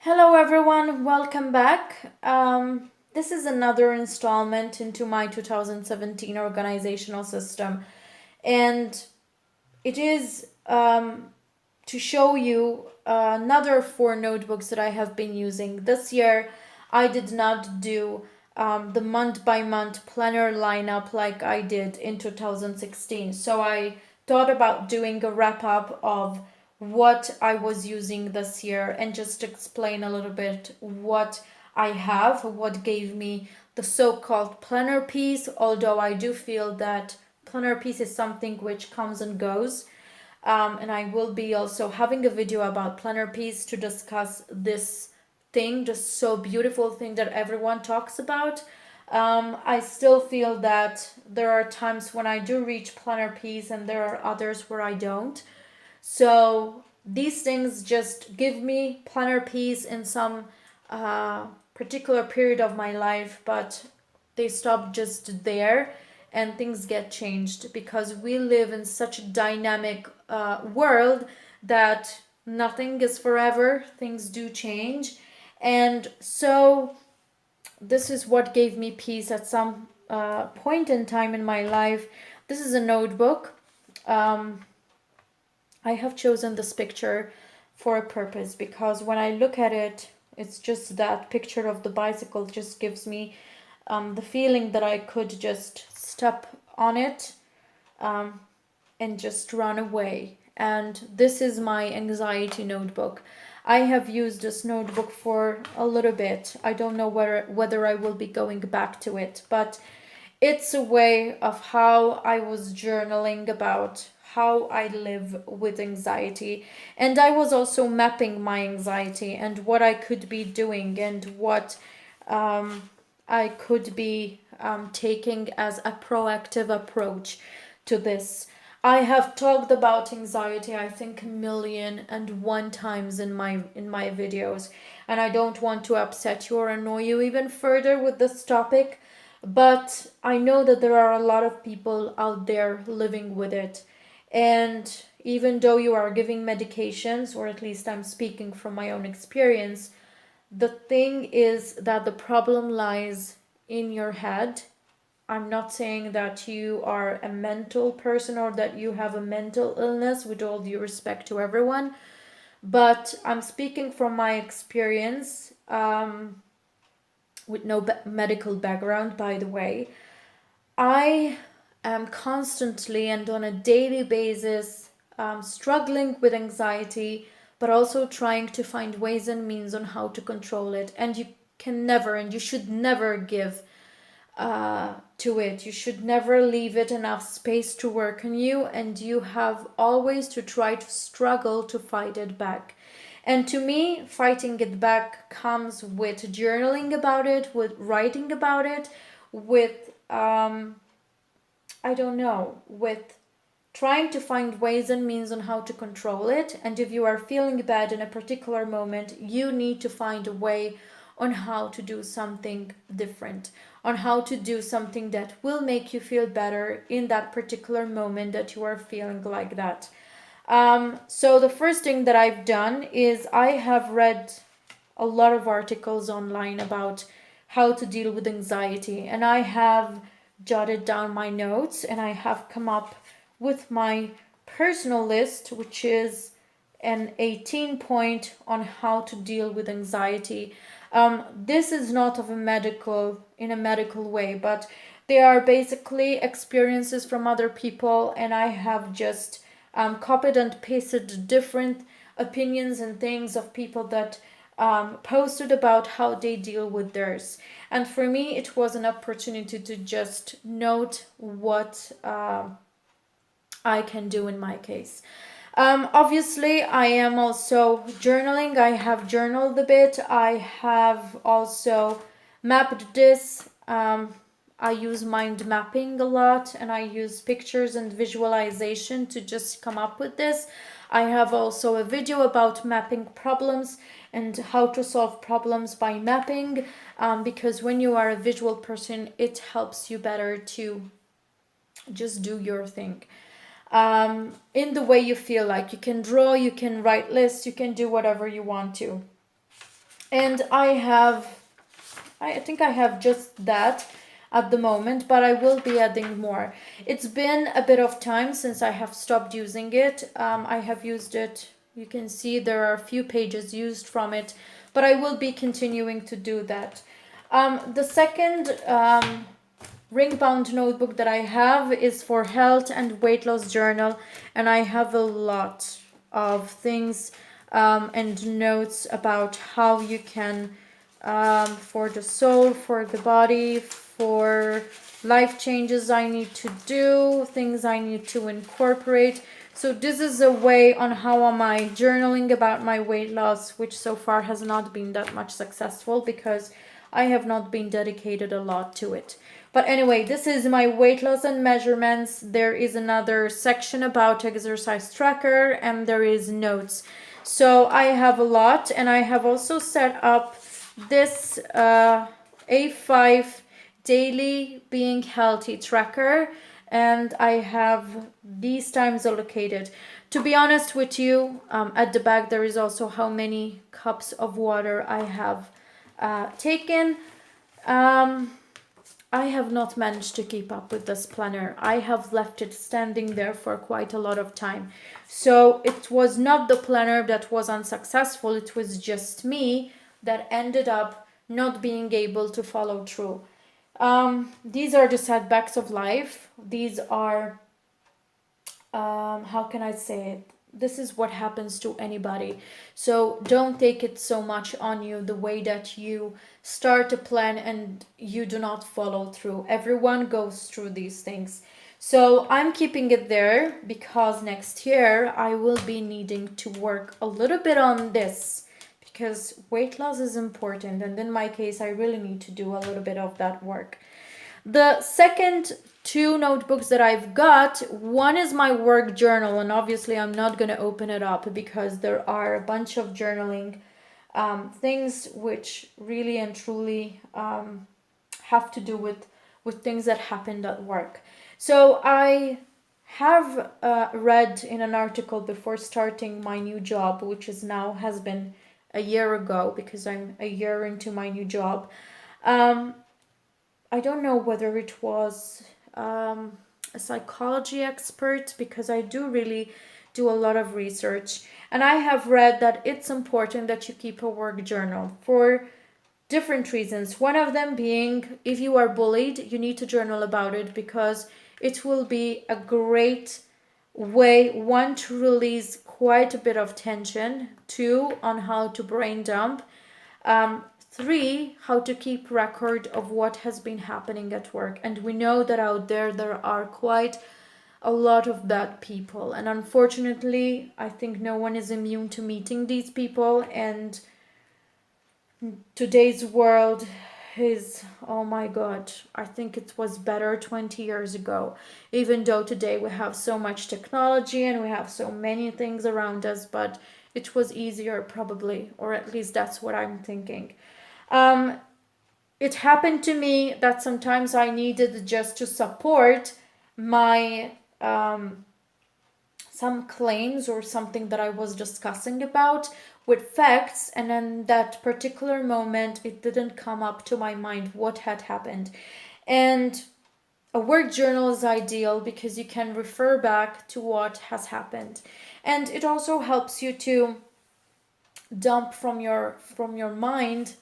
Hello everyone, welcome back. This is another installment into my 2017 organizational system, and it is to show you another 4 notebooks that I have been using. This year, I did not do the month by month planner lineup like I did in 2016. So I thought about doing a wrap up of what I was using this year and just explain a little bit what I have, what gave me the so-called planner piece, although I do feel that planner piece is something which comes and goes. And I will be also having a video about planner piece to discuss this thing, this so beautiful thing that everyone talks about. I still feel that there are times when I do reach planner piece and there are others where I don't. So these things just give me planner peace in some particular period of my life, but they stop just there and things get changed because we live in such a dynamic world that nothing is forever, things do change. And so this is what gave me peace at some point in time in my life. This is a notebook. I have chosen this picture for a purpose because when I look at it, it's just that picture of the bicycle just gives me the feeling that I could just step on it and just run away. And this is my anxiety notebook. I have used this notebook for a little bit. I don't know whether I will be going back to it, but it's a way of how I was journaling about how I live with anxiety. And I was also mapping my anxiety and what I could be doing and what I could be taking as a proactive approach to this. I have talked about anxiety, I think, 1,000,001 times in my videos, and I don't want to upset you or annoy you even further with this topic, but I know that there are a lot of people out there living with it. And even though you are giving medications, or at least I'm speaking from my own experience, the thing is that the problem lies in your head. I'm not saying that you are a mental person or that you have a mental illness, with all due respect to everyone, but I'm speaking from my experience, with no medical background, by the way. I am constantly and on a daily basis struggling with anxiety, but also trying to find ways and means on how to control it. And you can never and you should never give to it. You should never leave it enough space to work on you, and you have always to try to struggle to fight it back. And to me, fighting it back comes with journaling about it, with writing about it, with I don't know, with trying to find ways and means on how to control it. And if you are feeling bad in a particular moment, you need to find a way on how to do something different, on how to do something that will make you feel better in that particular moment that you are feeling like that. So the first thing that I've done is I have read a lot of articles online about how to deal with anxiety, and I have jotted down my notes and I have come up with my personal list, which is an 18 point on how to deal with anxiety. This is not of a medical way, but they are basically experiences from other people, and I have just copied and pasted different opinions and things of people that posted about how they deal with theirs. And for me, it was an opportunity to just note what I can do in my case. Obviously, I am also journaling. I have journaled a bit. I have also mapped this. I use mind mapping a lot, and I use pictures and visualization to just come up with this. I have also a video about mapping problems and how to solve problems by mapping, because when you are a visual person, it helps you better to just do your thing in the way you feel like. You can draw, you can write lists, you can do whatever you want to. And I think I have just that at the moment, but I will be adding more. It's been a bit of time since I have stopped using it. I have used it, you can see there are a few pages used from it, but I will be continuing to do that. The second ring bound notebook that I have is for health and weight loss journal, and I have a lot of things and notes about how you can, for the soul, for the body, for life changes I need to do, things I need to incorporate. So this is a way on how am I journaling about my weight loss, which so far has not been that much successful because I have not been dedicated a lot to it. But anyway, this is my weight loss and measurements. There is another section about exercise tracker and there is notes. So I have a lot, and I have also set up this A5 daily being healthy tracker, and I have these times allocated. To be honest with you, at the back there is also how many cups of water I have taken. I have not managed to keep up with this planner. I have left it standing there for quite a lot of time. So it was not the planner that was unsuccessful, it was just me that ended up not being able to follow through. These are the setbacks of life. These are, how can I say it? This is what happens to anybody. So don't take it so much on you the way that you start a plan and you do not follow through. Everyone goes through these things. So I'm keeping it there because next year I will be needing to work a little bit on this because weight loss is important, and in my case I really need to do a little bit of that work. The second two notebooks that I've got, one is my work journal, and obviously I'm not going to open it up because there are a bunch of journaling things which really and truly have to do with things that happened at work. So I have read in an article before starting my new job, which is now has been a year ago because I'm a year into my new job. I don't know whether it was a psychology expert, because I do really do a lot of research, and I have read that it's important that you keep a work journal for different reasons. One of them being, if you are bullied, you need to journal about it because it will be a great way, one, to release quite a bit of tension, two, on how to brain dump, three, how to keep record of what has been happening at work. And we know that out there are quite a lot of bad people, and unfortunately I think no one is immune to meeting these people. And today's world is, oh my god, I think it was better 20 years ago, even though today we have so much technology and we have so many things around us, but it was easier probably, or at least that's what I'm thinking. It happened to me that sometimes I needed just to support my some claims or something that I was discussing about with facts, and in that particular moment it didn't come up to my mind what had happened. And a work journal is ideal because you can refer back to what has happened, and it also helps you to dump from your mind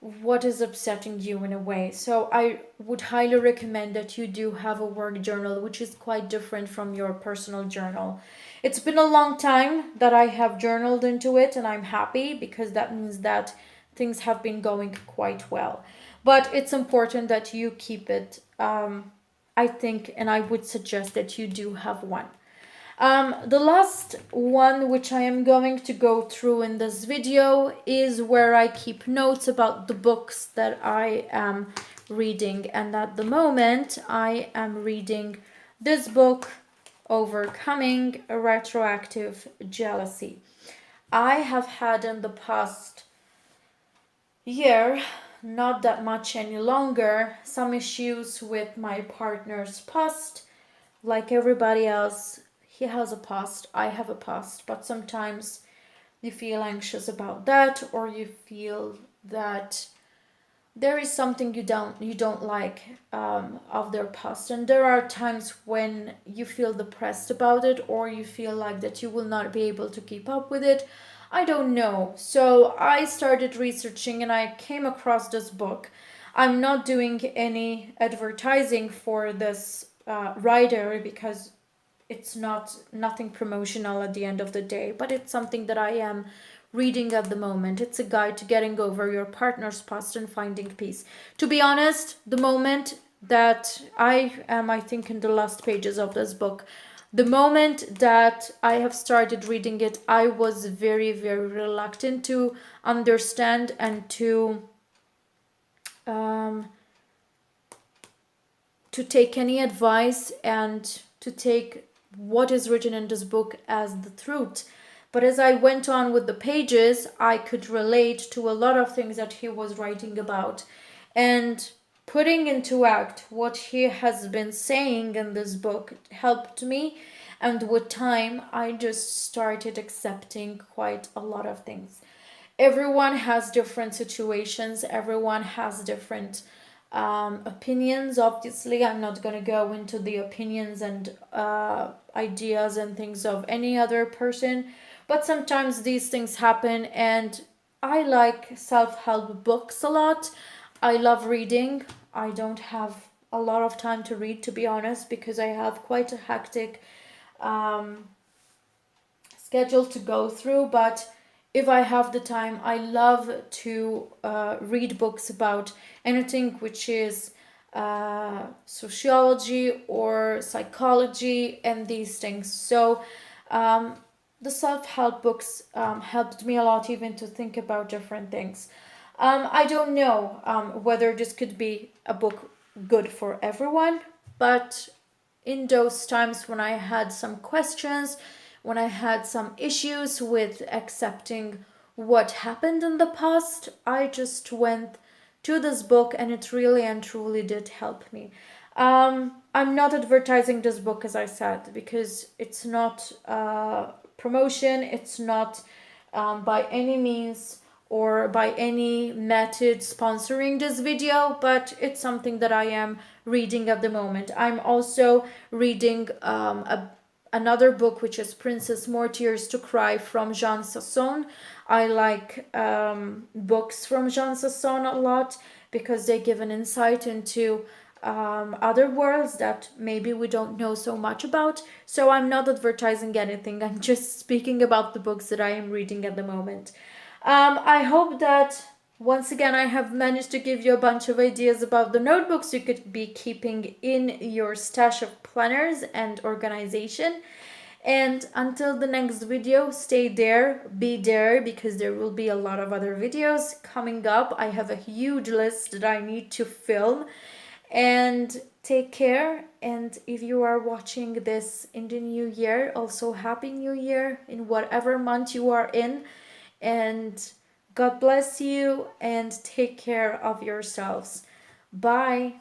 what is upsetting you in a way. So I would highly recommend that you do have a work journal, which is quite different from your personal journal. It's been a long time that I have journaled into it, and I'm happy because that means that things have been going quite well. But it's important that you keep it, I think, and I would suggest that you do have one. The last one which I am going to go through in this video is where I keep notes about the books that I am reading, and at the moment I am reading this book, Overcoming Retroactive Jealousy. I have had in the past year, not that much any longer, some issues with my partner's past. Like everybody else, he has a past, I have a past, but sometimes you feel anxious about that, or you feel that there is something you don't like of their past, and there are times when you feel depressed about it, or you feel like that you will not be able to keep up with it. I don't know. So I started researching and I came across this book. I'm not doing any advertising for this writer because it's nothing promotional at the end of the day, but it's something that I am reading at the moment. It's a guide to getting over your partner's past and finding peace. To be honest, the moment that I am, I think, in the last pages of this book, the moment that I have started reading it, I was very, very reluctant to understand and um, to take any advice and to take what is written in this book as the truth. But as I went on with the pages, I could relate to a lot of things that he was writing about. And putting into act what he has been saying in this book helped me. And with time, I just started accepting quite a lot of things. Everyone has different situations, everyone has different opinions. Obviously, I'm not going to go into the opinions and ideas and things of any other person, but sometimes these things happen, and I like self-help books a lot. I love reading. I don't have a lot of time to read, to be honest, because I have quite a hectic um, schedule to go through, but if I have the time, I love to read books about anything which is sociology or psychology and these things. So the self-help books helped me a lot even to think about different things. I don't know whether this could be a book good for everyone, but in those times when I had some questions, when I had some issues with accepting what happened in the past, I just went to this book and it really and truly did help me. I'm not advertising this book, as I said, because it's not promotion, it's not by any means or by any method sponsoring this video, but it's something that I am reading at the moment. I'm also reading another book, which is Princess More Tears to Cry from Jean Sasson. I like books from Jean Sasson a lot because they give an insight into other worlds that maybe we don't know so much about. So I'm not advertising anything, I'm just speaking about the books that I am reading at the moment. I hope that once again I have managed to give you a bunch of ideas about the notebooks you could be keeping in your stash of planners and organization. And until the next video, stay there, be there, because there will be a lot of other videos coming up. I have a huge list that I need to film. And take care. And if you are watching this in the new year, also happy new year in whatever month you are in. And God bless you and take care of yourselves. Bye.